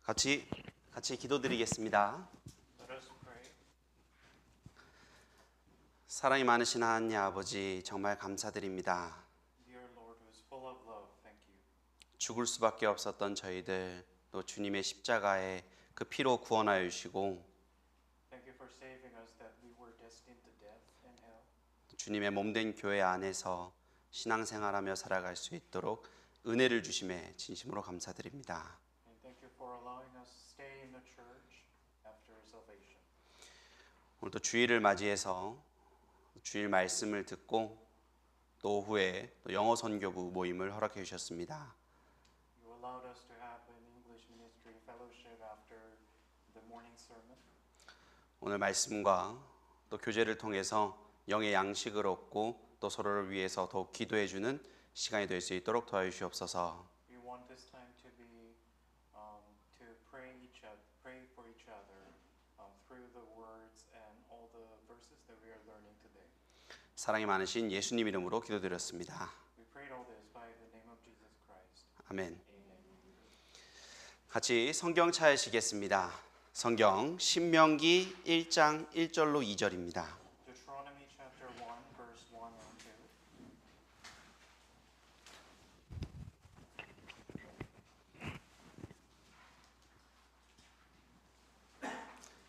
같이 기도드리겠습니다. Let us pray. 사랑이 많으신 하나님 아버지, 정말 감사드립니다. Dear Lord, who is full of love, thank you. 죽을 수밖에 없었던 저희들, 또 주님의 십자가에 그 피로 구원하여 주시고 Thank you for saving us that we were destined to death and hell. 주님의 몸된 교회 안에서 신앙생활하며 살아갈 수 있도록 은혜를 주심에 진심으로 감사드립니다. And thank you for allowing us to stay in the church after salvation. 오늘도 주일을 맞이해서 주일 말씀을 듣고 또 오후에 또 영어 선교부 모임을 허락해 주셨습니다. You allowed us to have an English ministry fellowship after the morning sermon. 오늘 말씀과 또 교제를 통해서 영의 양식을 얻고 또 서로를 위해서 더욱 기도해 주는 시간이 될 수 있도록 도와주시옵소서. We want this time to be to pray for each other through the words and all the verses that we are learning today. 사랑이 많으신 예수님 이름으로 기도드렸습니다. We prayed all this by the name of Jesus Christ. 아멘. Amen. 같이 성경 찾으시겠습니다. 성경 신명기 1장 1절로 2절입니다. Deuteronomy chapter 1 verse 1 and 2.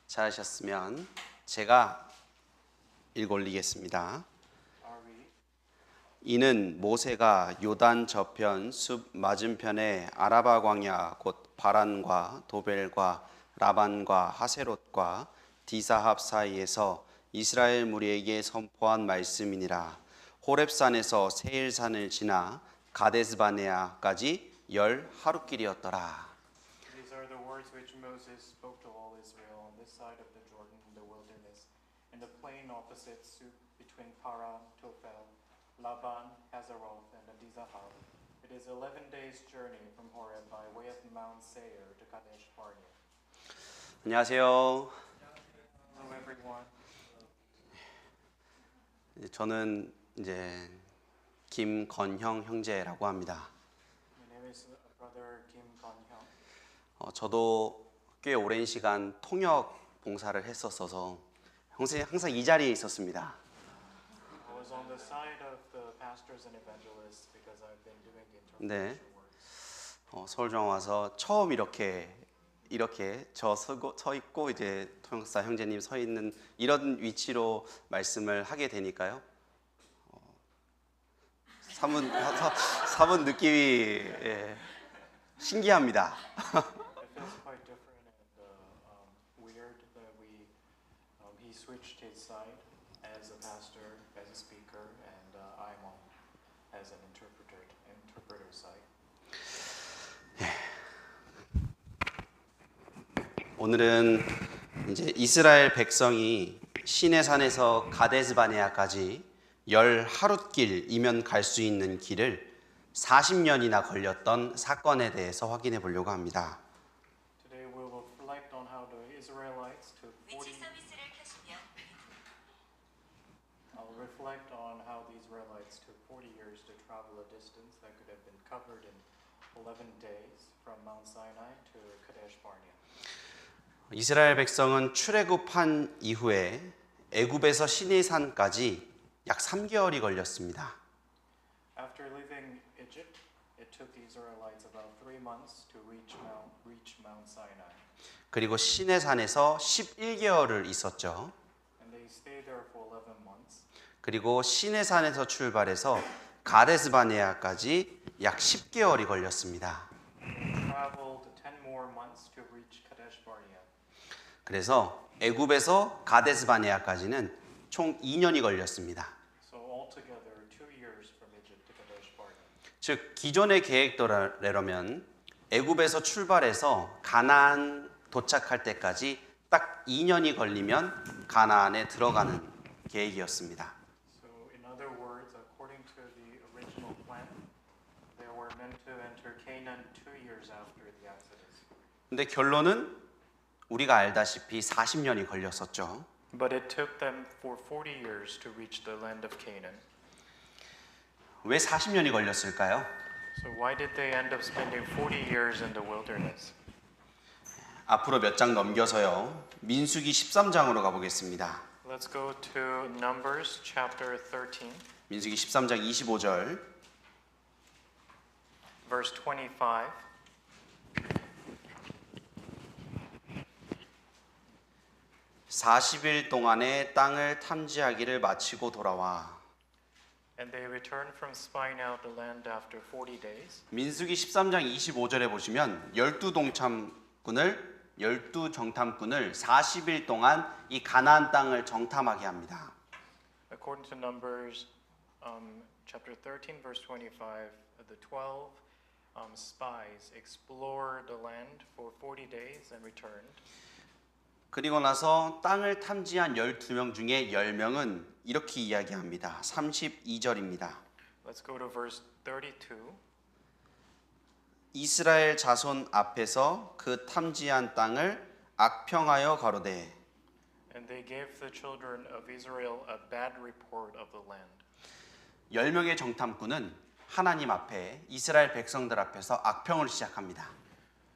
찾으셨으면 제가 읽어 올리겠습니다. I'll read. 이는 모세가 요단 저편 숲 맞은편에 아라바 광야 곧 바란과 도벨과 라반과 하세롯과 디사합 사이에서 이스라엘 무리에게 선포한 말씀이니라. 호렙산에서 세일산을 지나 가데스바네아까지 열 하루길이었더라. These are the words which Moses spoke to all Israel on this side of the Jordan in the wilderness, in the plain opposite Suf between Paran, Tophel, Laban, Hazeroth, and Adizahab. It is 11 days' journey from Horeb by way of Mount Seir to Kadesh Barnea. 안녕하세요. Hello everyone. 저는 이제 김건형 형제라고 합니다. My name is brother Kim Kon-hyung. 저도 꽤 오랜 시간 통역 봉사를 했었어서 항상 이 자리에 있었습니다. I was on the side of the pastors and evangelists because I've been doing 네. interpretation work. 서울중 와서 처음 이렇게 서 있고 이제 통역사 형제님 서 있는 이런 위치로 말씀을 하게 되니까요. 사문 느낌이 신기합니다. It feels quite different and weird that he switched his side as a pastor, as a speaker, and I'm on as an interpreter side. 오늘은 이제 이스라엘 백성이 시내산에서 가데스바네아까지 열 하룻길이면 갈 수 있는 길을 40년이나 걸렸던 사건에 대해서 확인해 보려고 합니다. Today we will reflect on how the Israelites took 40. 위치 서비스를 켜시면 I'll reflect on how the Israelites took 40 years to travel a distance that could have been covered in 11 days from Mount Sinai to Kadesh Barnea. 이스라엘 백성은 출애굽한 이후에 애굽에서 시내산까지 약 3개월이 걸렸습니다. After leaving Egypt, it took the Israelites about 3 months to reach Mount Sinai. 그리고 시내산에서 11개월을 있었죠. And they stayed there for 11 months. 그리고 시내산에서 출발해서 가데스바네아까지 약 10개월이 걸렸습니다. Traveled 10 more months to reach Kadesh Barnea. 그래서 애굽에서 가데스바네아까지는 총 2년이 걸렸습니다. So altogether 2 years from Egypt to Kadesh Barnea. 즉 기존의 계획대로라면 애굽에서 출발해서 가나안 도착할 때까지 딱 2년이 걸리면 가나안에 들어가는 계획이었습니다. So in other words, according to the original plan, they were meant to enter Canaan 2 years after the Exodus. 근데 결론은 우리가 알다시피 40년이 걸렸었죠. But it took them for 40 years to reach the land of Canaan. 왜 40년이 걸렸을까요? So why did they end up spending 40 years in the wilderness? 앞으로 몇 장 넘겨서요. 민수기 13장으로 가보겠습니다. Let's go to Numbers chapter 13, 민수기 13장 25절. verse 25. (40일) 동안에 땅을 탐지하기를 마치고 돌아와. And they returned from spying out the land after 40 days. 민수기 13장 25절에 보시면 12정탐꾼을 40일 동안 이 가나안 땅을 정탐하게 합니다. According to Numbers chapter 13, verse 25, the 12 spies explored the land for 40 days and returned. 그리고 나서 땅을 탐지한 12명 중에 10명은 이렇게 이야기합니다. 32절입니다. Let's go to verse 32. 이스라엘 자손 앞에서 그 탐지한 땅을 악평하여 가로되. And they gave the children of Israel a bad report of the land. 10명의 정탐꾼은 하나님 앞에 이스라엘 백성들 앞에서 악평을 시작합니다.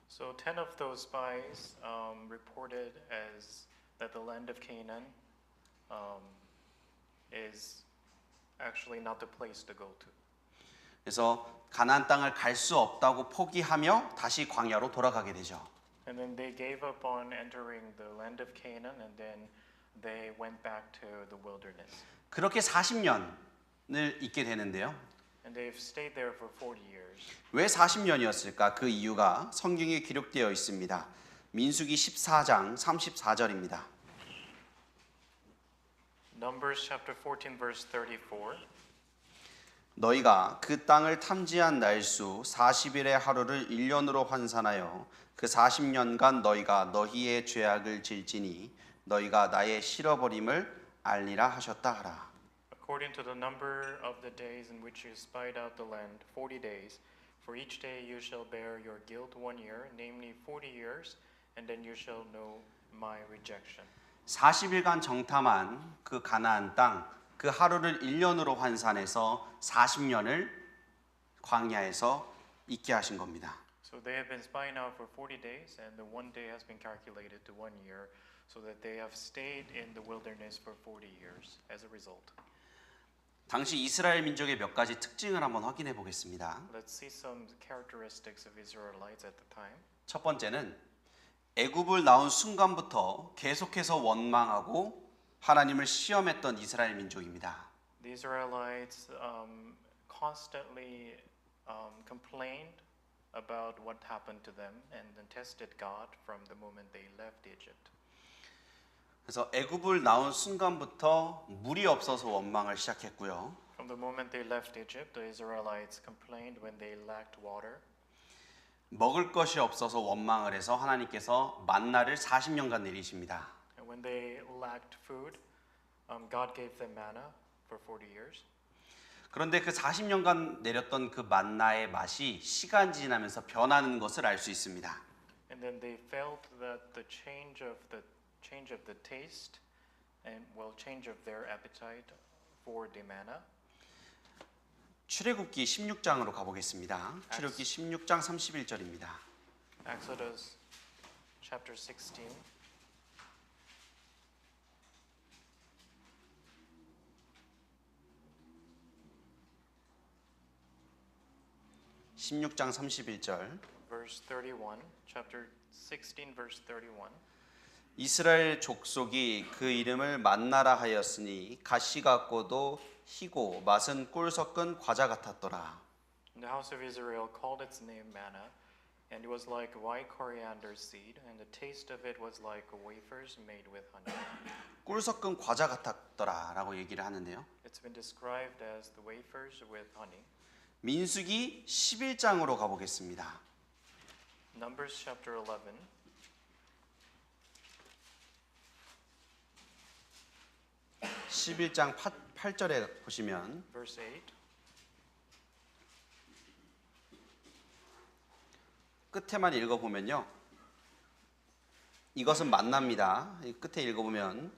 So 10 of those spies reported as that the land of Canaan is actually not the place to go to. 그래서 가나안 땅을 갈 수 없다고 포기하며 다시 광야로 돌아가게 되죠. And then they gave up on entering the land of Canaan, and then they went back to the wilderness. 그렇게 40년을 있게 되는데요. And they've stayed there for 40 years. 왜 40년이었을까? 그 이유가 성경에 기록되어 있습니다. 민수기 14장 34절입니다. Numbers chapter 14 verse 34. 너희가 그 땅을 탐지한 날수 40일의 하루를 1년으로 환산하여 그 40년간 너희가 너희의 죄악을 질지니 너희가 나의 실어버림을 알리라 하셨다 하라. According to the number of the days in which you spied out the land, 40 days, for each day you shall bear your guilt 1 year, namely 40 years, and then you shall know my rejection. 40일간 정탐한 그 가나안 땅, 그 하루를 1년으로 환산해서 40년을 광야에서 있게 하신 겁니다. So they have been spying out for 40 days, and the 1 day has been calculated to 1 year, so that they have stayed in the wilderness for 40 years as a result. 당시 이스라엘 민족의 몇 가지 특징을 한번 확인해 보겠습니다. Let's see some characteristics of Israelites at the time. 첫 번째는 애굽을 나온 순간부터 계속해서 원망하고 하나님을 시험했던 이스라엘 민족입니다. The Israelites constantly complained about what happened to them and then tested God from the moment they left Egypt. 그래서 애굽을 나온 순간부터 물이 없어서 원망을 시작했고요. From the moment they left Egypt, the Israelites complained when they lacked water. 먹을 것이 없어서 원망을 해서 하나님께서 만나를 40년간 내리십니다. And when they lacked food, God gave them manna for 40 years. 그런데 그 40년간 내렸던 그 만나의 맛이 시간 지나면서 변하는 것을 알 수 있습니다. And then they felt that the change of the taste and change of their appetite for the manna. 출애굽기 16장으로 가보겠습니다. 출애굽기 16장 31절입니다. Exodus chapter 16. (16장 31절) verse 31, chapter 16 verse 31. 이스라엘 족속이 그 이름을 만나라 하였으니 가시 같고도 희고 맛은 꿀 섞은 과자 같았더라. The house of Israel called its name manna, and it was like white coriander seed, and the taste of it was like wafers made with honey. 꿀 섞은 과자 같았더라라고 얘기를 하는데요. It's been described as the wafers with honey. 민수기 11장으로 가보겠습니다. Numbers chapter 11. 11장 8절에 보시면 Verse 8. 끝에만 읽어보면요. 이것은 만납니다. 끝에 읽어보면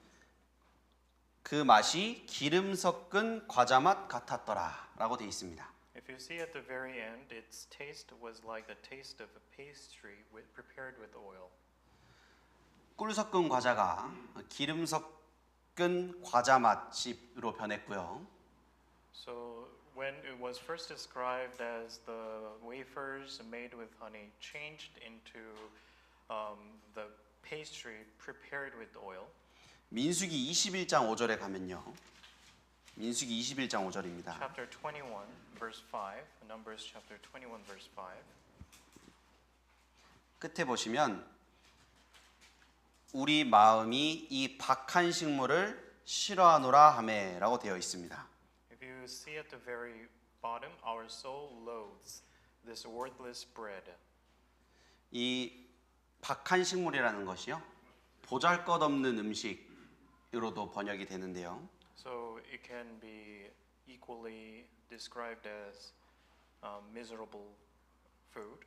그 맛이 기름 섞은 과자 맛 같았더라 라고 되어 있습니다. If you see at the very end, its taste was like the taste of a pastry prepared with oil. 꿀 섞은 과자가 기름 섞은 과자 맛집으로 변했고요. So when it was first described as the wafers made with honey changed into the pastry prepared with oil. 민수기 21장 5절에 가면요. 민수기 21장 5절입니다. Chapter 21 verse 5, Numbers chapter 21 verse 5. 끝에 보시면 우리 마음이 이 박한 식물을 싫어하노라 하매라고 되어 있습니다. If you see at the very bottom, our soul loathes this worthless bread. 이 박한 식물이라는 것이요. 보잘것없는 음식으로도 번역이 되는데요. So it can be equally described as miserable food.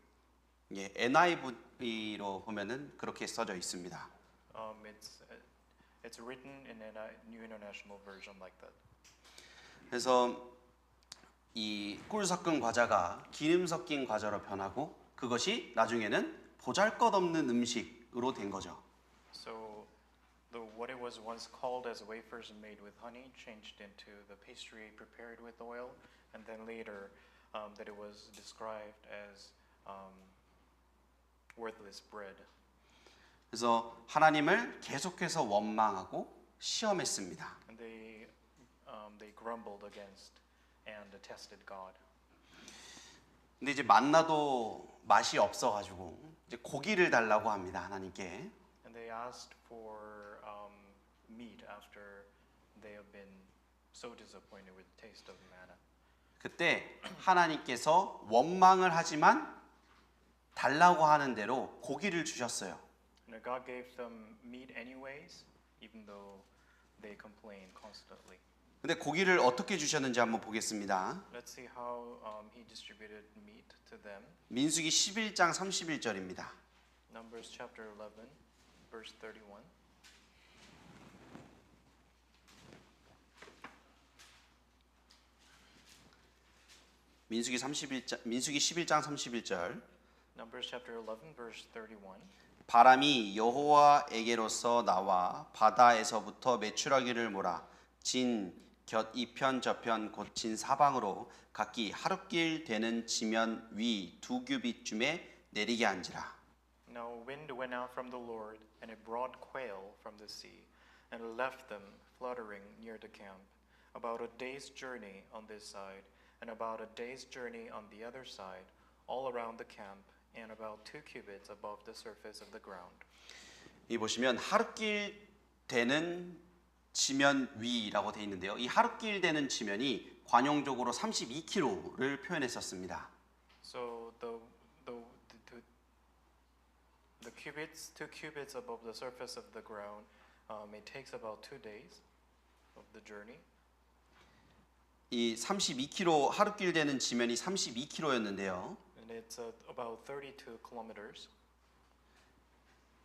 예, NIV로 보면은 그렇게 써져 있습니다. It's written in a New International Version like that. 그래서 이 꿀 섞은 과자가 기름 섞인 과자로 변하고 그것이 나중에는 보잘것없는 음식으로 된 거죠. So what it was once called as wafers made with honey changed into the pastry prepared with oil, and then later that it was described as worthless bread. 그래서 하나님을 계속해서 원망하고 시험했습니다. And they grumbled against and tested God. 근데 이제 만나도 맛이 없어가지고 이제 고기를 달라고 합니다. 하나님께. And they asked for meat after they have been so disappointed with the taste of manna. 그때 하나님께서 원망을 하지만 달라고 하는 대로 고기를 주셨어요. And God gave them meat anyways, even though they complained constantly. 근데 고기를 어떻게 주셨는지 한번 보겠습니다. Let's see how he distributed meat to them. 민수기 11장 31절입니다. Numbers chapter 11, verse 31. 민수기 11장 31절. Numbers chapter 11, verse 31. 바람이 여호와에게로서 나와 바다에서부터 메추라기를 몰아 진 곁 이편 저편 곧진 사방으로 각기 하룻길 되는 지면 위 2규빗쯤에 내리게 한지라. Now wind went out from the Lord, and it brought quail from the sea, and left them fluttering near the camp, about a day's journey on this side, and about a day's journey on the other side, all around the camp, and about 2 cubits above the surface of the ground. 이 보시면 하룻길 되는 지면 위라고 되어 있는데요. 이 하룻길 되는 지면이 관용적으로 32km를 표현했었습니다. So the cubits, 2 cubits above the surface of the ground, it takes about 2 days of the journey. 이 32km 하룻길 되는 지면이 32km였는데요. And it's about 32 kilometers.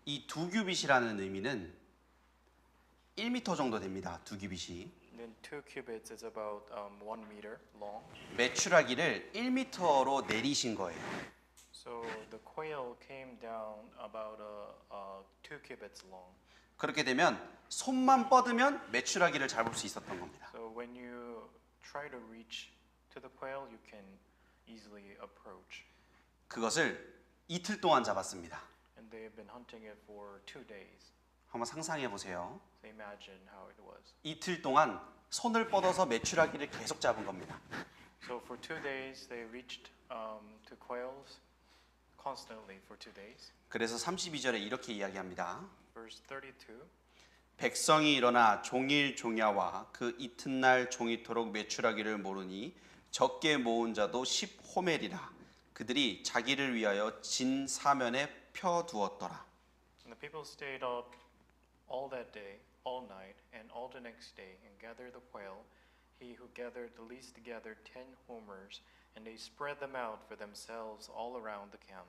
이 2규빗이라는 의미는 1m 정도 됩니다. 2규빗이. Then 2 cubits is about 1 meter long. 메추라기를 1m로 내리신 거예요. So the quail came down about 2 cubits long. 그렇게 되면 손만 뻗으면 메추라기를 잡을 수 있었던 겁니다. So when you try to reach to the quail, you can easily approach. 그것을 이틀 동안 잡았습니다. And they have been hunting it for 2 days. 한번 상상해 보세요. So imagine how it was. 이틀 동안 손을 뻗어서 메추라기를 계속 잡은 겁니다. So for 2 days, they reached to quails constantly for 2 days. 그래서 32절에 이렇게 이야기합니다. Verse 32. 백성이 일어나 종일 종야와 그 이튿날 종이토록 메추라기를 모르니 적게 모은 자도 10호멜이라. 그들이 자기를 위하여 진 사면에 펴두었더라. And the people stayed up all that day, all night, and all the next day, and gathered the quail. He who gathered the least gathered 10 homers, and they spread them out for themselves all around the camp.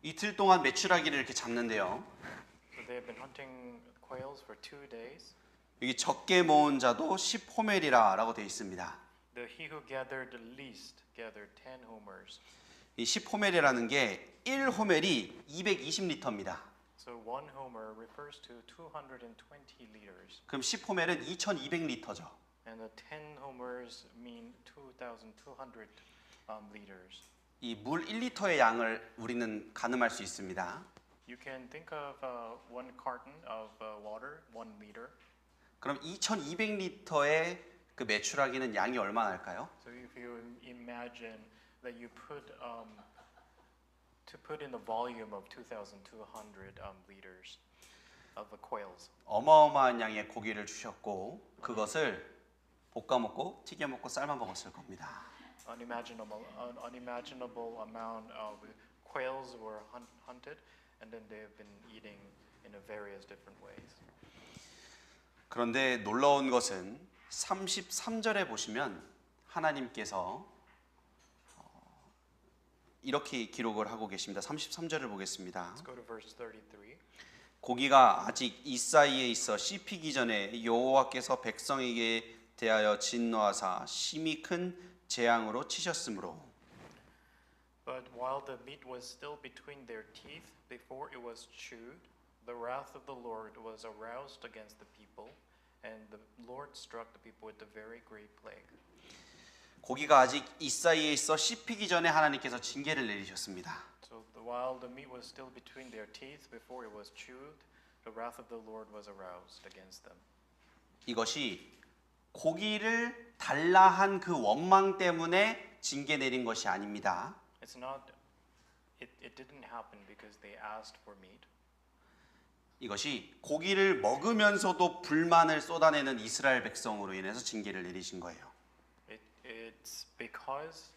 이틀 동안 메추라기를 이렇게 잡는데요. So they have been hunting quails for 2 days. 여기 적게 모은 자도 10호멜이라라고 되어 있습니다. He who gathered the least gathered 10 homers. 이 10호멜이라는 게 1호멜이 220리터입니다. So one homer refers to 220 liters, 그럼 10호멜은 2200리터죠. and the 10 homers mean 2,200 liters. 이 물 1리터의 양을 우리는 가늠할 수 있습니다. You can think of one carton of water, 1 liter. 그럼 2200리터의 그 매출하기는 양이 얼마나 할까요? So if you imagine that you put in the volume of 2,200 liters of the quails. 어마어마한 양의 고기를 주셨고 그것을 볶아 먹고 튀겨 먹고 삶아 먹었을 겁니다. Unimaginable amount of quails were hunted, and then they've been eating in various different ways. 그런데 놀라운 것은 33절에 보시면 하나님께서 이렇게 기록을 하고 계십니다. 33절을 보겠습니다. Let's go to verse 33. 고기가 아직 이 사이에 있어 씹히기 전에 여호와께서 백성에게 대하여 진노하사 심히 큰 재앙으로 치셨으므로 But while the meat was still between their teeth, before it was chewed, the wrath of the Lord was aroused against the people, and the Lord struck the people with a very great plague. 고기가 아직 이 사이에 있어 씹히기 전에 하나님께서 징계를 내리셨습니다. So while the meat was still between their teeth, before it was chewed, the wrath of the Lord was aroused against them. 이것이 고기를 달라 한 그 원망 때문에 징계 내린 것이 아닙니다. It's not. It didn't happen because they asked for meat. 이것이 고기를 먹으면서도 불만을 쏟아내는 이스라엘 백성으로 인해서 징계를 내리신 거예요. It's because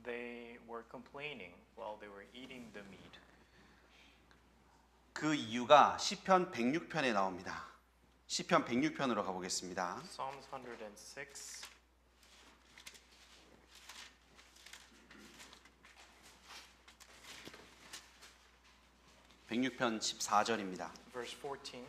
they were complaining while they were eating the meat. 그 이유가 시편 106편에 나옵니다. 시편 106편으로 가보겠습니다. Psalms 106. (106편) 14절입니다. Verse 14.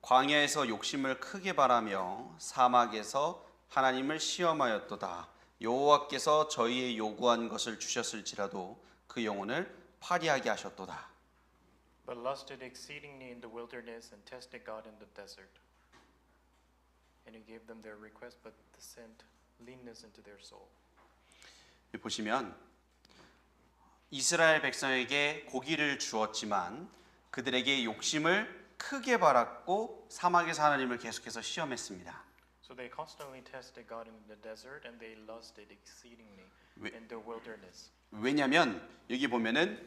광야에서 욕심을 크게 바라며 사막에서 하나님을 시험하였도다. 여호와께서 저희의 요구한 것을 주셨을지라도 그 영혼을 파리하게 하셨도다. But lusted exceedingly in the wilderness and tested God in the desert. And he gave them their request, but sent leanness into their soul. 보시면 이스라엘 백성에게 고기를 주었지만 그들에게 욕심을 크게 바랐고 사막에서 하나님을 계속해서 시험했습니다. So they constantly tested God in the desert, and they lusted exceedingly in the wilderness. 왜냐하면 여기 보면은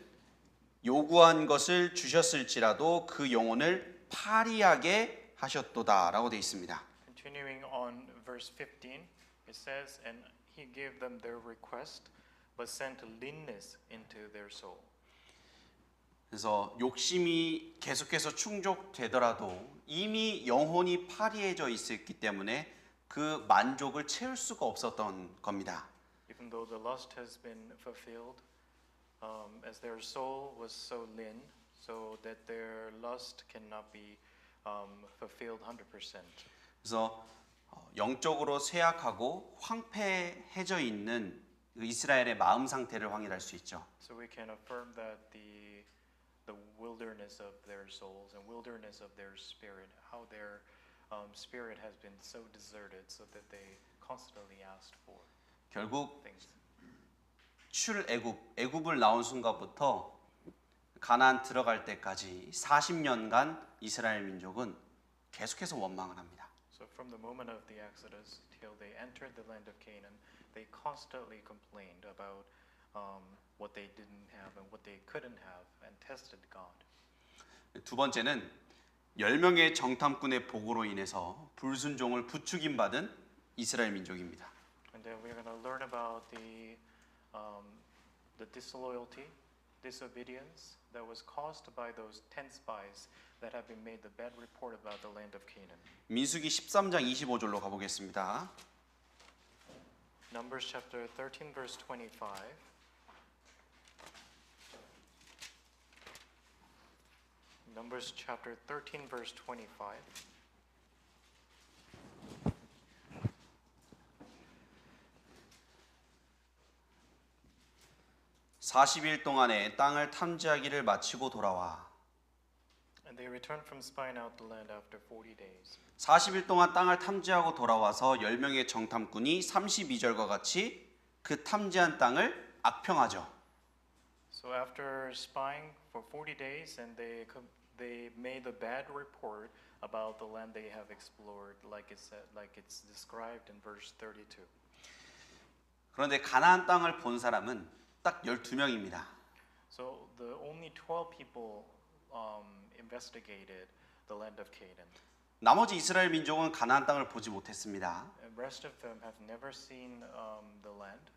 요구한 것을 주셨을지라도 그 영혼을 파리하게 하셨도다라고 되어 있습니다. Continuing on verse 15, it says, and he gave them their request, but sent leanness into their soul. 그래서 욕심이 계속해서 충족되더라도 이미 영혼이 파리해져 있었기 때문에 그 만족을 채울 수가 없었던 겁니다. Even though the lust has been fulfilled, as their soul was so lean, so that their lust cannot be fulfilled 100%. 그래서 영적으로 쇠약하고 황폐해져 있는 이스라엘의 마음 상태를 확인할 수 있죠. So we can affirm that the wilderness of their souls and wilderness of their spirit, how their spirit has been so deserted, so that they constantly asked for 결국 things. 애굽을 나온 순간부터 가나안 들어갈 때까지 40년간 이스라엘 민족은 계속해서 원망을 합니다. So from the moment of the Exodus till they entered the land of Canaan, they constantly complained about what they didn't have and what they couldn't have, and tested God. 두 번째는 10명의 정탐꾼의 보고로 인해서 불순종을 부추김 받은 이스라엘 민족입니다. And then we're going to learn about the disloyalty, disobedience that was caused by those 10 spies that have been made the bad report about the land of Canaan. 민수기 13장 25절로 가보겠습니다. Numbers chapter 13 verse 25. Numbers chapter 13 verse 25. 40일 동안에 땅을 탐지하기를 마치고 돌아와. And they returned from spying out the land after 40 days. 40일 동안 땅을 탐지하고 돌아와서 10명의 정탐꾼이 32절과 같이 그 탐지한 땅을 악평하죠. So after spying for 40 days, and they made a bad report about the land they have explored, like it's described in verse 32. 그런데 가나안 땅을 본 사람은 딱 12명입니다. So the only 12 people investigated the land of Canaan. 나머지 이스라엘 민족은 가나안 땅을 보지 못했습니다. The rest of them have never seen the land.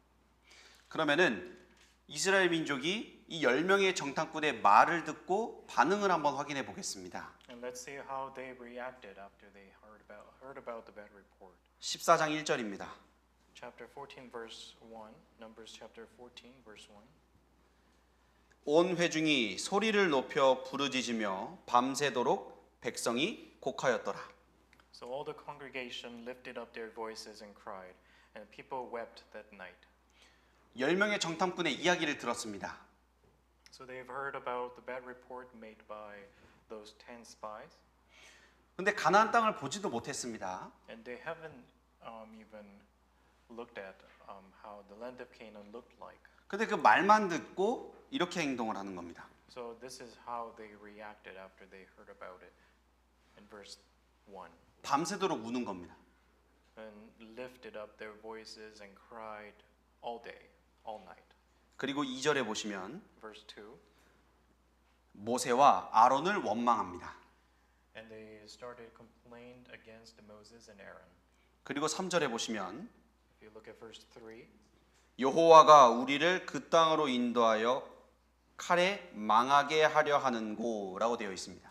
그러면은 이스라엘 민족이 이 10명의 정탐꾼의 말을 듣고 반응을 한번 확인해 보겠습니다. And let's see how they reacted after they heard about the bad report. 14장 1절입니다. Chapter 14 verse 1, Numbers chapter 14 verse 1. 온 회중이 소리를 높여 부르짖으며 밤새도록 백성이 곡하였더라. So all the congregation lifted up their voices and cried, and people wept that night. 10명의 정탐꾼의 이야기를 들었습니다. So they've heard about the bad report made by those 10 spies, 근데 가나안 땅을 보지도 못했습니다. and they haven't even looked at how the land of Canaan looked like. 근데 그 말만 듣고 이렇게 행동을 하는 겁니다. So this is how they reacted after they heard about it. In verse 1, 밤새도록 우는 겁니다. and lifted up their voices and cried all day, all night. 그리고 2절에 보시면 Verse 2, 모세와 아론을 원망합니다. and they started complained against Moses and Aaron. 그리고 3절에 보시면 If you look at verse 3, 여호와가 우리를 그 땅으로 인도하여 칼에 망하게 하려 하는고라고 되어 있습니다.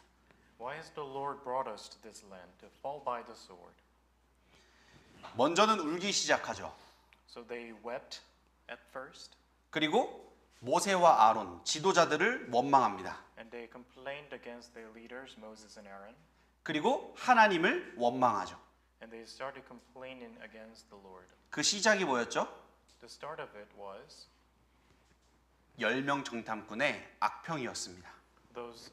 why has the Lord brought us to this land to fall by the sword? 먼저는 울기 시작하죠. So they wept at first, 그리고 모세와 아론 지도자들을 원망합니다. and they complained against their leaders, Moses and Aaron, 그리고 하나님을 원망하죠. and they started complaining against the Lord. 그 시작이 뭐였죠? The start of it was 10명 정탐꾼의 악평이었습니다. those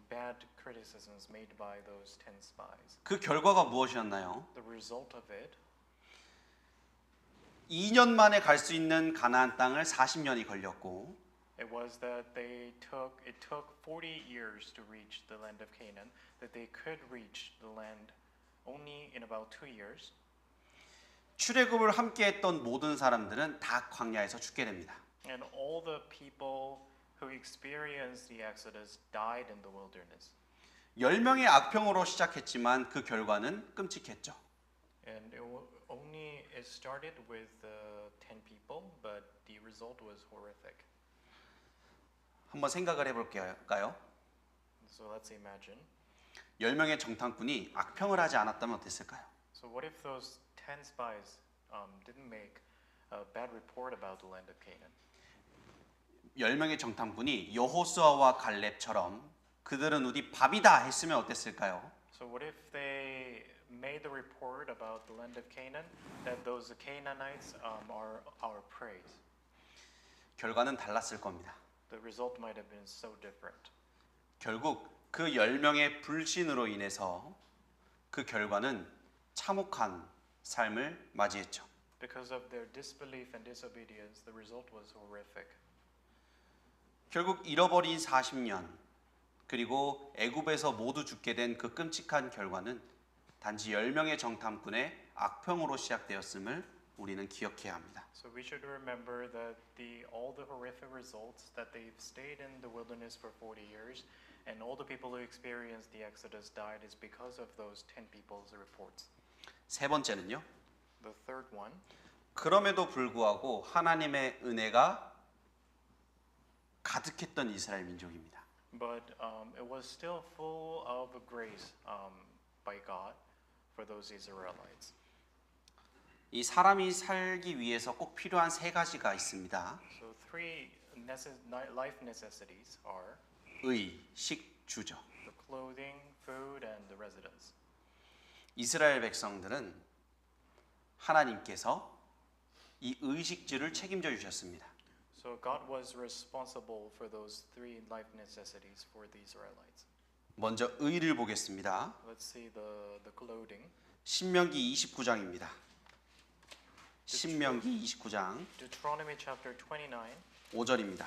bad criticisms made by those 10 spies. 그 결과가 무엇이었나요? The result of it 2년 만에 갈 수 있는 가나안 땅을 40년이 걸렸고 it was that it took 40 years to reach the land of Canaan, that they could reach the land only in about 2 years. 출애굽을 함께 했던 모든 사람들은 다 광야에서 죽게 됩니다. And all the people who experienced the Exodus died in the wilderness. 10명의 악평으로 시작했지만 그 결과는 끔찍했죠. And it started with 10 people, but the result was horrific. 한번 생각을 해볼까요? So let's imagine. 10명의 정탐꾼이 악평을 하지 않았다면 어땠을까요? So what if those 10 spies didn't make a bad report about the land of Canaan? 10명의 정탐꾼이 여호수아와 갈렙처럼 그들은 우리 밥이다 했으면 어땠을까요? So what if they made the report about the land of Canaan, that those Canaanites are our praise? 결과는 달랐을 겁니다. The result might have been so different. 결국 그 10명의 불신으로 인해서 그 결과는 참혹한 삶을 맞이했죠. Because of their disbelief and disobedience, the result was horrific. 결국 잃어버린 40년 그리고 애굽에서 모두 죽게 된 그 끔찍한 결과는 단지 10명의 정탐꾼의 악평으로 시작되었음을 우리는 기억해야 합니다. So we should remember that all the horrific results that they've stayed in the wilderness for 40 years and all the people who experienced the Exodus died is because of those 10 people's reports. 세 번째는요. The third one, 그럼에도 불구하고 하나님의 은혜가 가득했던 이스라엘 민족입니다. but it was still full of grace by God for those Israelites. 이 사람이 살기 위해서 꼭 필요한 세 가지가 있습니다. So three life necessities are 의, 식, 주죠. the clothing, food, and the residence. 이스라엘 백성들은 하나님께서 이 의식주를 책임져 주셨습니다. So God was responsible for those three life necessities for the Israelites. 먼저 의를 보겠습니다. Let's see the clothing. 신명기 29장입니다. 신명기 29장 Deuteronomy chapter 29, 5절입니다.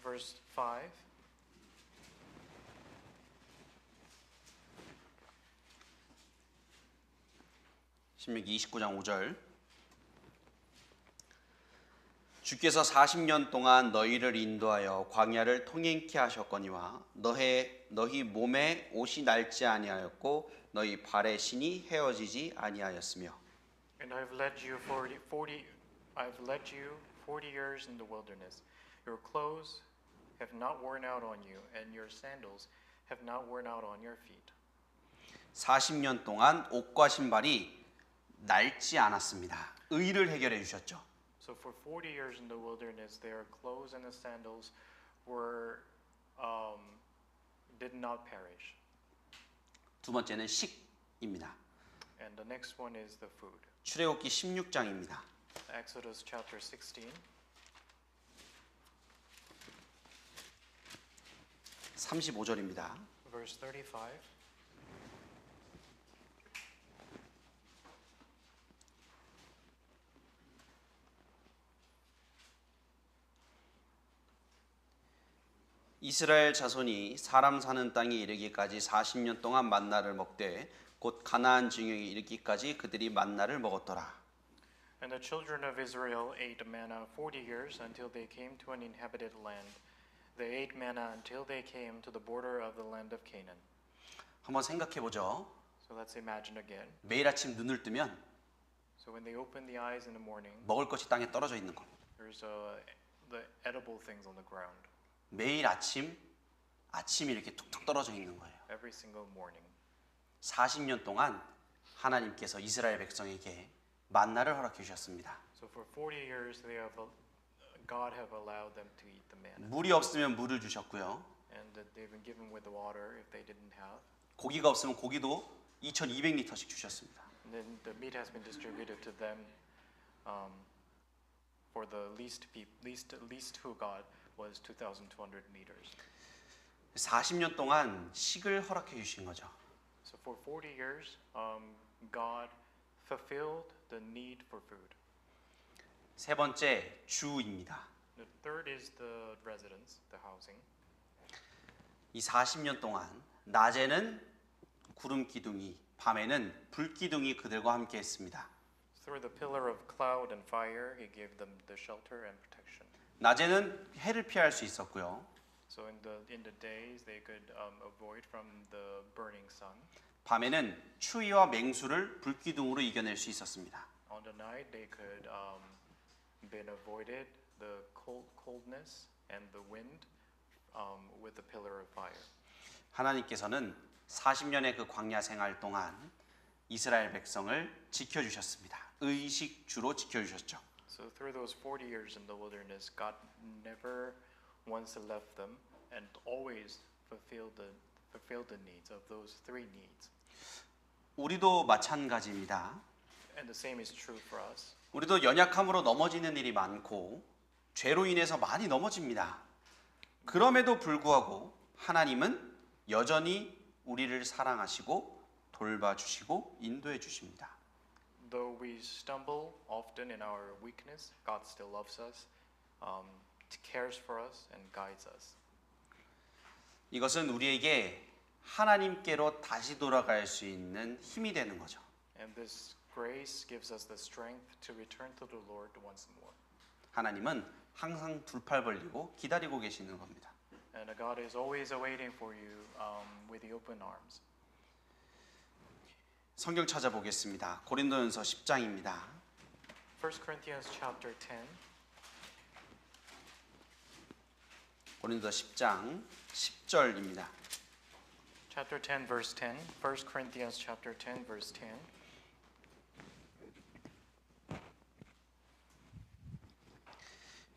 verse 5. 신명기 29장 5절. 주께서 40년 동안 너희를 인도하여 광야를 통행케 하셨거니와 너희 몸에 옷이 닳지 아니하였고 너희 발의 신이 헤어지지 아니하였으며 And I've led you 40 years in the wilderness. Your clothes have not worn out on you, and your sandals have not worn out on your feet. 40년 동안 옷과 신발이 닳지 않았습니다. 의를 해결해 주셨죠. So for 40 years in the wilderness, their clothes and the sandals did not perish. 두 번째는 식입니다. And the next one is the food. 출애굽기 16장입니다. Exodus chapter 16, 35절입니다. verse 35. 이스라엘 자손이 사람 사는 땅에 이르기까지 40년 동안 만나를 먹되 곧 가나안 증영에 이르기까지 그들이 만나를 먹었더라. And the children of Israel ate manna 40 years until they came to an inhabited land. They ate manna until they came to the border of the land of Canaan. 한번 생각해 보죠. So let's imagine again. 매일 아침 눈을 뜨면 So when they open the eyes in the morning, 먹을 것이 땅에 떨어져 있는 것. there's the edible things on the ground 매일 아침이 이렇게 툭툭 떨어져 있는 거예요. every single morning. 40년 동안 하나님께서 이스라엘 백성에게 만나를 허락해 주셨습니다. So for 40 years, God have allowed them to eat the manna, 물이 없으면 물을 주셨고요. and that they've been given with water if they didn't have. 고기가 없으면 고기도 2,200리터씩 주셨습니다. And then the meat has been distributed to them for the least who got was 2,200 liters. 40년 동안 식을 허락해 주신 거죠. So for 40 years, God fulfilled the need for food. 세 번째 주입니다. The third is the residence, the housing. 이 40년 동안 낮에는 구름 기둥이, 밤에는 불 기둥이 그들과 함께 했습니다. Through the pillar of cloud and fire, He gave them the shelter and protection. 낮에는 해를 피할 수 있었고요. So in the days, they could avoid from the burning sun. 밤에는 추위와 맹수를 불 기둥으로 이겨낼 수 있었습니다. On the night, they could been avoided the coldness and the wind with the pillar of fire. 하나님께서는 40년의 그 광야 생활 동안 이스라엘 백성을 지켜주셨습니다. 의식주로 지켜주셨죠. So through those 40 years in the wilderness, God never once left them and always fulfilled the needs of those three needs. 우리도 마찬가지입니다. And the same is true for us. 우리도 연약함으로 넘어지는 일이 많고 죄로 인해서 많이 넘어집니다. 그럼에도 불구하고 하나님은 여전히 우리를 사랑하시고 돌봐주시고 인도해 주십니다. Though we stumble often in our weakness, God still loves us, cares for us, and guides us. 이것은 우리에게 하나님께로 다시 돌아갈 수 있는 힘이 되는 거죠. And this grace gives us the strength to return to the Lord once more. 하나님은 항상 두 팔 벌리고 기다리고 계시는 겁니다. And God is always awaiting for you with the open arms. 성경 찾아보겠습니다. 고린도전서 10장입니다. 1 Corinthians chapter 10. 고린도 10장 10절입니다. Chapter 10 verse 10. 1 Corinthians chapter 10 verse 10.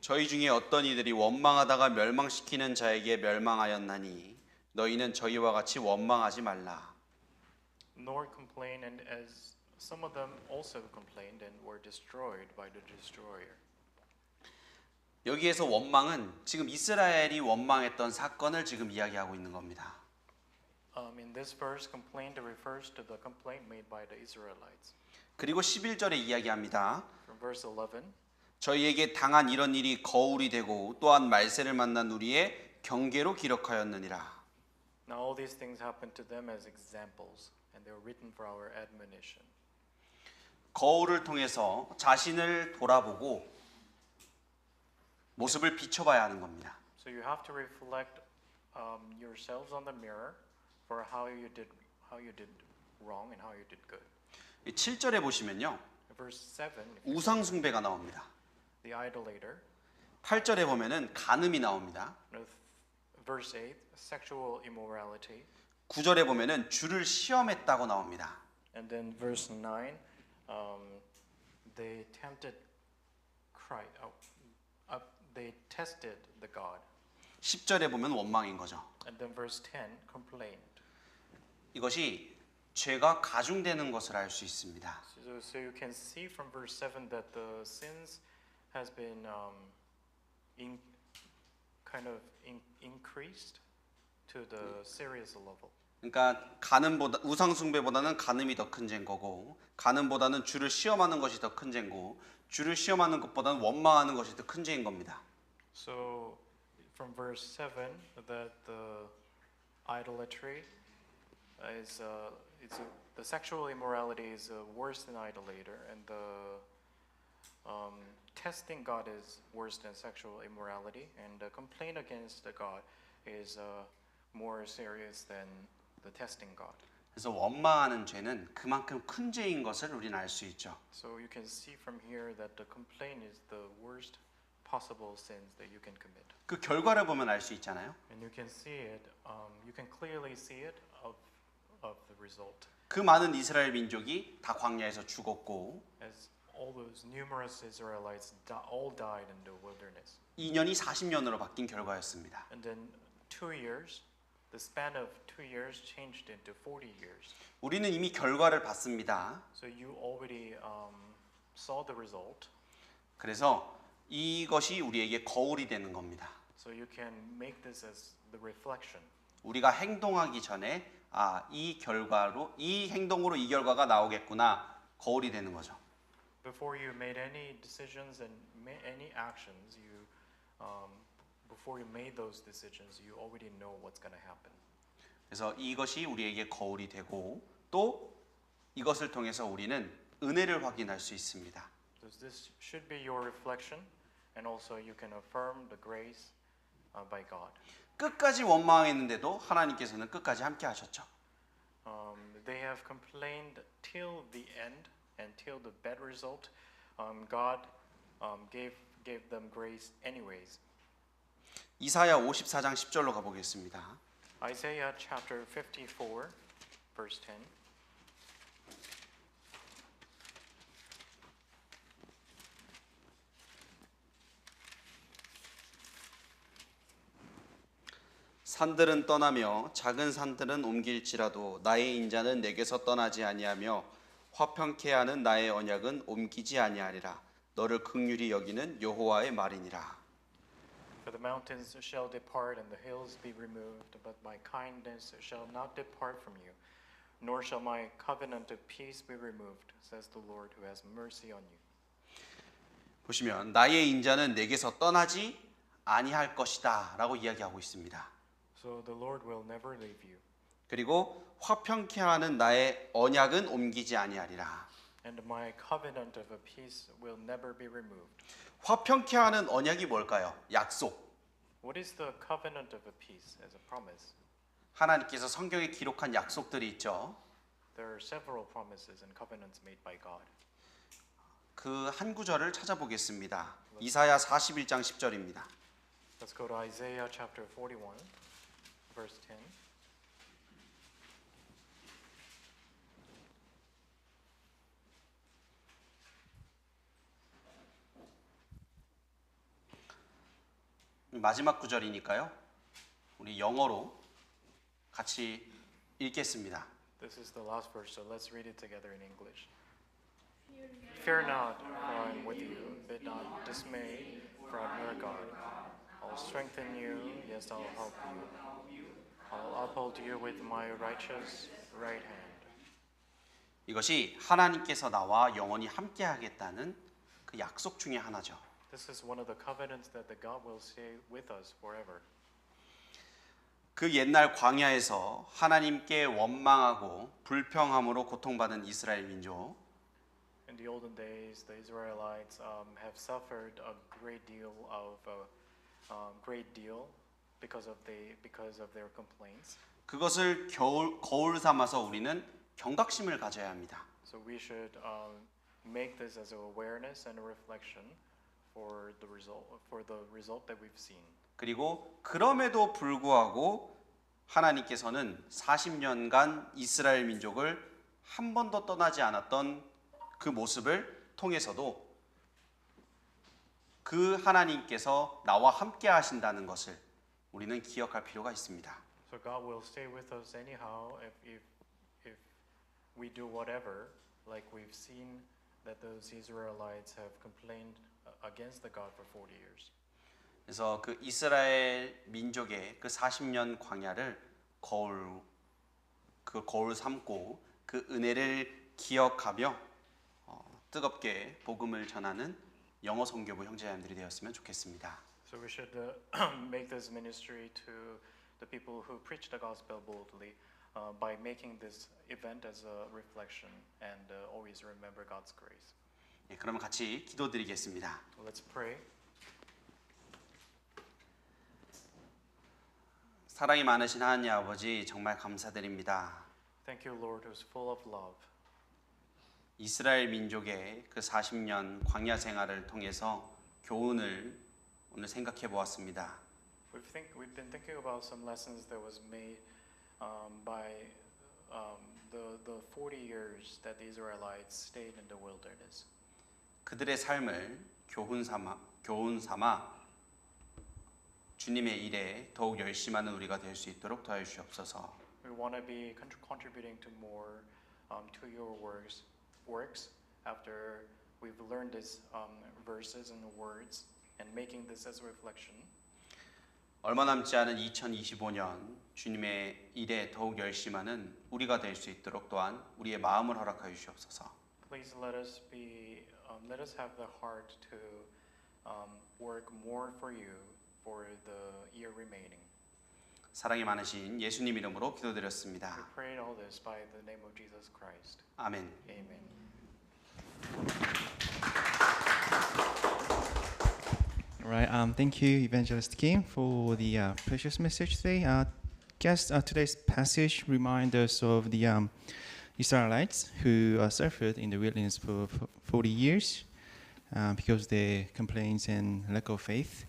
저희 중에 어떤 이들이 원망하다가 멸망시키는 자에게 멸망하였나니 너희는 저희와 같이 원망하지 말라. Nor complain, and as some of them also complained and were destroyed by the destroyer. 여기에서 원망은 지금 이스라엘이 원망했던 사건을 지금 이야기하고 있는 겁니다. In this verse, complaint refers to the complaint made by the Israelites. 그리고 11절에 이야기합니다. From verse 11, 저희에게 당한 이런 일이 거울이 되고 또한 말세를 만난 우리의 경계로 기록하였느니라. now all these things happened to them as examples, and they were written for our admonition. 거울을 통해서 자신을 돌아보고 모습을 비춰봐야 하는 겁니다. So you have to reflect yourselves on the mirror for how you did wrong and how you did good. 7절에 보시면요. Verse 7, 우상 숭배가 나옵니다. the idolater. 8절에 보면은 간음이 나옵니다. Verse 8, sexual immorality. 9절에 보면은 주를 시험했다고 나옵니다. And then verse 9, they tempted Christ. They tested the God. 10절에 보면 원망인 거죠. And then verse 10, complained. 이것이 죄가 가중되는 것을 알 수 있습니다. So you can see from verse 7 that the sins has been increased to the serious level. 그러니까 간음보다 우상 숭배보다는 간음이 더 큰 죄인 거고 간음보다는 주를 시험하는 것이 더 큰 죄고 주를 시험하는 것보다는 원망하는 것이 더 큰 죄인 겁니다. So from verse 7 that the idolatry is the sexual immorality is worse than idolater, and the testing God is worse than sexual immorality, and the complaint against the God is more serious than the testing God. 그래서 원망하는 죄는 그만큼 큰 죄인 것을 우리는 알 수 있죠. So you can see from here that the complaint is the worst possible sins that you can commit. 그 결과를 보면 알 수 있잖아요. And you can see it, you can clearly see it of the result. 그 많은 이스라엘 민족이 다 광야에서 죽었고 As all those numerous Israelites all died in the wilderness. 2년이 40년으로 바뀐 결과였습니다. And then 2 years, the span of 2 years changed into 40 years. 우리는 이미 결과를 봤습니다. So you already saw the result. 그래서 이것이 우리에게 거울이 되는 겁니다. So you can make this as the reflection. 우리가 행동하기 전에 이 결과로 이 행동으로 이 결과가 나오겠구나 거울이 되는 거죠. Before you made any decisions and any actions, before you made those decisions, you already know what's going to happen. 그래서 이것이 우리에게 거울이 되고 또 이것을 통해서 우리는 은혜를 확인할 수 있습니다. So this should be your reflection, and also you can affirm the grace by God. 끝까지 원망했는데도 하나님께서는 끝까지 함께 하셨죠. They have complained till the end, and till the bad result, God gave them grace anyways. 이사야 54장 10절로 가보겠습니다. Isaiah chapter 54, verse 10. 산들은 떠나며 작은 산들은 옮길지라도 나의 인자는 내게서 떠나지 아니하며 화평케 하는 나의 언약은 옮기지 아니하리라. 너를 긍휼히 여기는 여호와의 말이니라. For the mountains shall depart and the hills be removed, but my kindness shall not depart from you, nor shall my covenant of peace be removed, says the Lord who has mercy on you. 보시면 나의 인자는 내게서 떠나지 아니할 것이다라고 이야기하고 있습니다. So the Lord will never leave you. 그리고 화평케 하는 나의 언약은 옮기지 아니하리라. And my covenant of a peace will never be removed. 화평케 하는 언약이 뭘까요? 약속. What is the covenant of a peace as a promise? 하나님께서 성경에 기록한 약속들이 있죠. There are several promises and covenants made by God. 그 한 구절을 찾아보겠습니다. 이사야 41장 10절입니다. Let's go to Isaiah chapter 41, verse 10. 마지막 구절이니까요. 우리 영어로 같이 읽겠습니다. This is the last verse, so let's read it together in English. Fear not, for I am with you. Be not dismayed, for I'm your God. I'll strengthen you, yes, I'll help you. I'll uphold you with my righteous right hand. 이것이 하나님께서 나와 영원히 함께하겠다는 그 약속 중에 하나죠. This is one of the covenants that the God will stay with us forever. 그 옛날 광야에서 하나님께 원망하고 불평함으로 고통받은 이스라엘 민족, In the olden days, the Israelites have suffered a great deal because of their complaints. 그것을 거울 삼아서 우리는 경각심을 가져야 합니다. So we should make this as an awareness and a reflection for the result that we've seen. 그리고 그럼에도 불구하고 하나님께서는 40년간 이스라엘 민족을 한 번도 떠나지 않았던 그 모습을 통해서도 그 하나님께서 나와 함께 하신다는 것을 우리는 기억할 필요가 있습니다. So God will stay with us anyhow if we do whatever, like we've seen that those Israelites have complained against the God for 40 years. 그래서 그 이스라엘 민족의 그 40년 광야를 거울 삼고 그 은혜를 기억하며 뜨겁게 복음을 전하는 영어 선교부 형제자매들이 되었으면 좋겠습니다. So we should make this ministry to the people who preach the gospel boldly by making this event as a reflection and always remember God's grace. 예, 그러면 같이 기도드리겠습니다. Let's pray. 사랑이 많으신 하나님 아버지 정말 감사드립니다. Thank you, Lord, who's full of love. 이스라엘 민족의 그 40년 광야 생활을 통해서 교훈을 오늘 생각해 보았습니다. We've been thinking about some lessons that was made by the 40 years that the Israelites stayed in the wilderness. 그들의 삶을 교훈 삼아 주님의 일에 더욱 열심하는 우리가 될 수 있도록 도와주 주옵소서. We want to be contributing to more to your works after we've learned these verses and words and making this as a reflection. 얼마 남지 않은 2025년 주님의 일에 더욱 열심하는 우리가 될 수 있도록 또한 우리의 마음을 허락하여 주옵소서. Please let us have the heart to work more for you for the year remaining. 사랑이 많으신 예수님 이름으로 기도드렸습니다. We pray all this by the name of Jesus Christ. 아멘. Amen. All right. Thank you, Evangelist Kim, for the precious message today. Today's passage reminds us of the Israelites who suffered in the wilderness for 40 years because of their complaints and lack of faith.